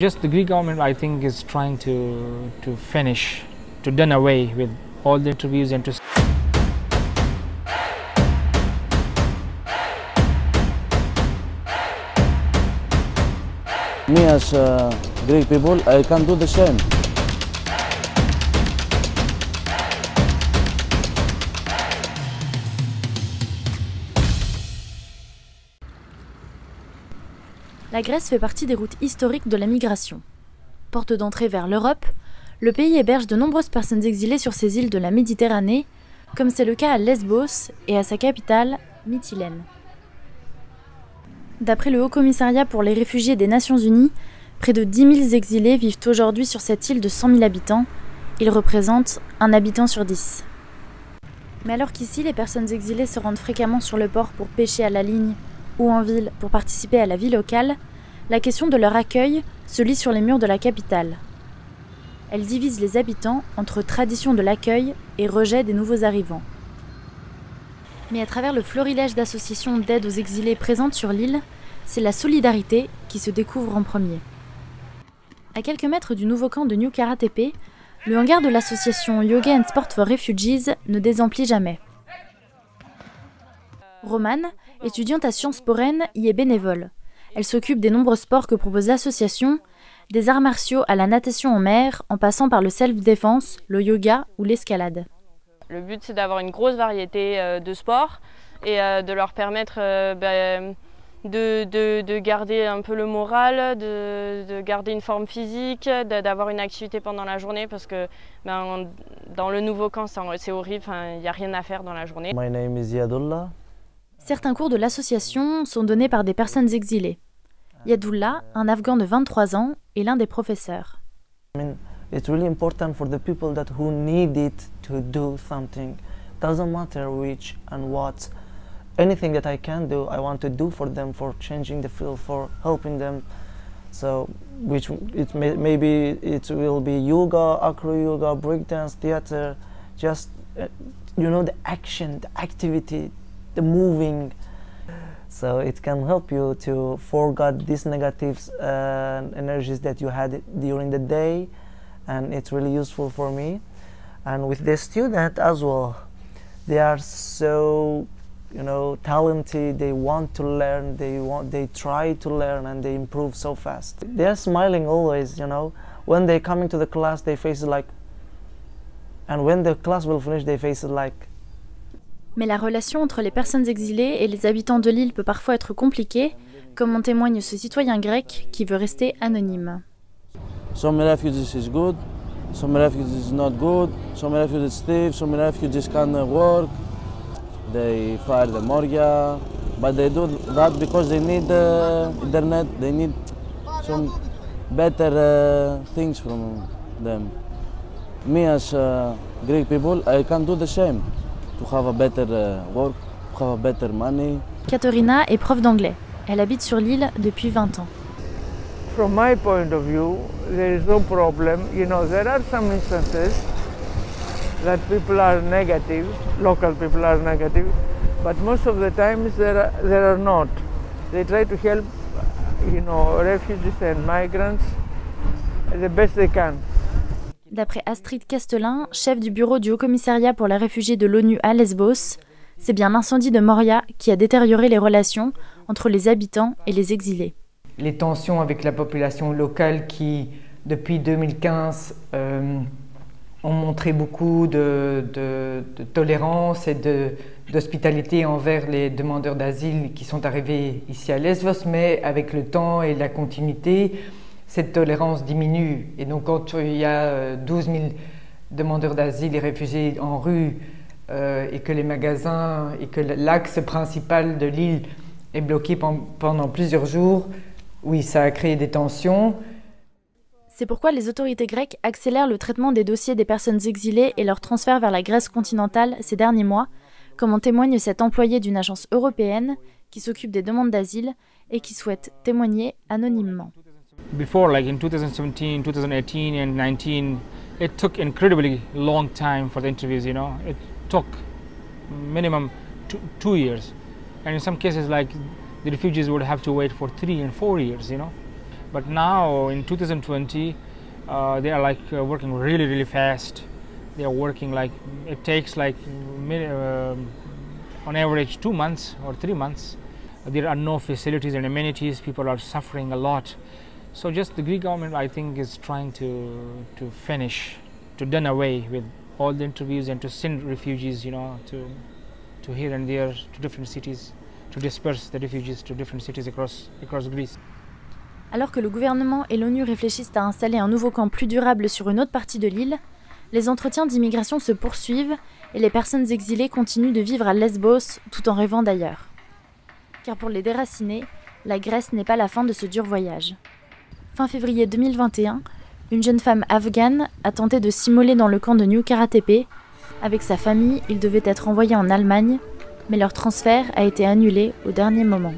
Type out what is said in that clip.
Just the Greek government, I think, is trying to finish, to done away with all the interviews and to. Me as Greek people, I can do the same. La Grèce fait partie des routes historiques de la migration. Porte d'entrée vers l'Europe, le pays héberge de nombreuses personnes exilées sur ces îles de la Méditerranée, comme c'est le cas à Lesbos et à sa capitale, Mytilène. D'après le Haut-Commissariat pour les réfugiés des Nations Unies, près de 10 000 exilés vivent aujourd'hui sur cette île de 100 000 habitants. Ils représentent un habitant sur 10. Mais alors qu'ici, les personnes exilées se rendent fréquemment sur le port pour pêcher à la ligne ou en ville pour participer à la vie locale, la question de leur accueil se lit sur les murs de la capitale. Elle divise les habitants entre tradition de l'accueil et rejet des nouveaux arrivants. Mais à travers le florilège d'associations d'aide aux exilés présentes sur l'île, c'est la solidarité qui se découvre en premier. À quelques mètres du nouveau camp de New Karatepe, le hangar de l'association Yoga and Sport for Refugees ne désemplit jamais. Romane, étudiante à Sciences Po Rennes, y est bénévole. Elle s'occupe des nombreux sports que propose l'association, des arts martiaux à la natation en mer, en passant par le self-défense, le yoga ou l'escalade. Le but, c'est d'avoir une grosse variété de sports et de leur permettre de garder un peu le moral, de garder une forme physique, d'avoir une activité pendant la journée parce que dans le nouveau camp, c'est horrible, il n'y a rien à faire dans la journée. My name is Yadullah. Certains cours de l'association sont donnés par des personnes exilées. Yadullah, un Afghan de 23 ans, est l'un des professeurs. It's really important for the people who need it to do something. Doesn't matter which and what. Anything that I can do, I want to do for them, for changing the field, for helping them. So, maybe it will be yoga, acro yoga, breakdance, theater, just the action, the activity, the moving. So it can help you to forget these negative energies that you had during the day, and it's really useful for me. And with the student as well, they are so talented, they want to learn, they try to learn, and they improve so fast. They are smiling always, when they're coming to the class, their face is like, and when the class will finish, their face is like. Mais la relation entre les personnes exilées et les habitants de l'île peut parfois être compliquée, comme en témoigne ce citoyen grec qui veut rester anonyme. Some refugees is good, some refugees is not good, some refugees thief, some refugees can't work. They fire the Moria, but they do that because they need internet, they need some better things from them. Me as Greek people, I can do the same. To have a better work, to have a better money. Katerina est prof d'anglais. Elle habite sur l'île depuis 20 ans. From my point of view, there is no problem. There are some instances that people are negative, local people are negative, but most of the times there are not. They try to help, refugees and migrants the best they can. D'après Astrid Castelin, chef du bureau du Haut-Commissariat pour les réfugiés de l'ONU à Lesbos, c'est bien l'incendie de Moria qui a détérioré les relations entre les habitants et les exilés. Les tensions avec la population locale qui, depuis 2015, ont montré beaucoup de tolérance et d'hospitalité envers les demandeurs d'asile qui sont arrivés ici à Lesbos, mais avec le temps et la continuité, cette tolérance diminue. Et donc quand il y a 12 000 demandeurs d'asile et réfugiés en rue et que les magasins et que l'axe principal de l'île est bloqué pendant plusieurs jours, oui, ça a créé des tensions. C'est pourquoi les autorités grecques accélèrent le traitement des dossiers des personnes exilées et leur transfert vers la Grèce continentale ces derniers mois, comme en témoigne cet employé d'une agence européenne qui s'occupe des demandes d'asile et qui souhaite témoigner anonymement. Before, like in 2017, 2018 and 19, it took incredibly long time for the interviews, It took minimum two years. And in some cases, like, the refugees would have to wait for 3 and 4 years, But now in 2020, they are like working really fast. They are working like, it takes like on average 2 months or 3 months. There are no facilities and amenities. People are suffering a lot. So just the Greek government, I think, is trying to finish, to done away with all the interviews and to send refugees, you know, to here and there, to different cities, to disperse the refugees to different cities across Greece. Alors que le gouvernement et l'ONU réfléchissent à installer un nouveau camp plus durable sur une autre partie de l'île, les entretiens d'immigration se poursuivent et les personnes exilées continuent de vivre à Lesbos tout en rêvant d'ailleurs. Car pour les déracinés, la Grèce n'est pas la fin de ce dur voyage. Fin février 2021, une jeune femme afghane a tenté de s'immoler dans le camp de New Karatepe. Avec sa famille, ils devaient être envoyés en Allemagne, mais leur transfert a été annulé au dernier moment.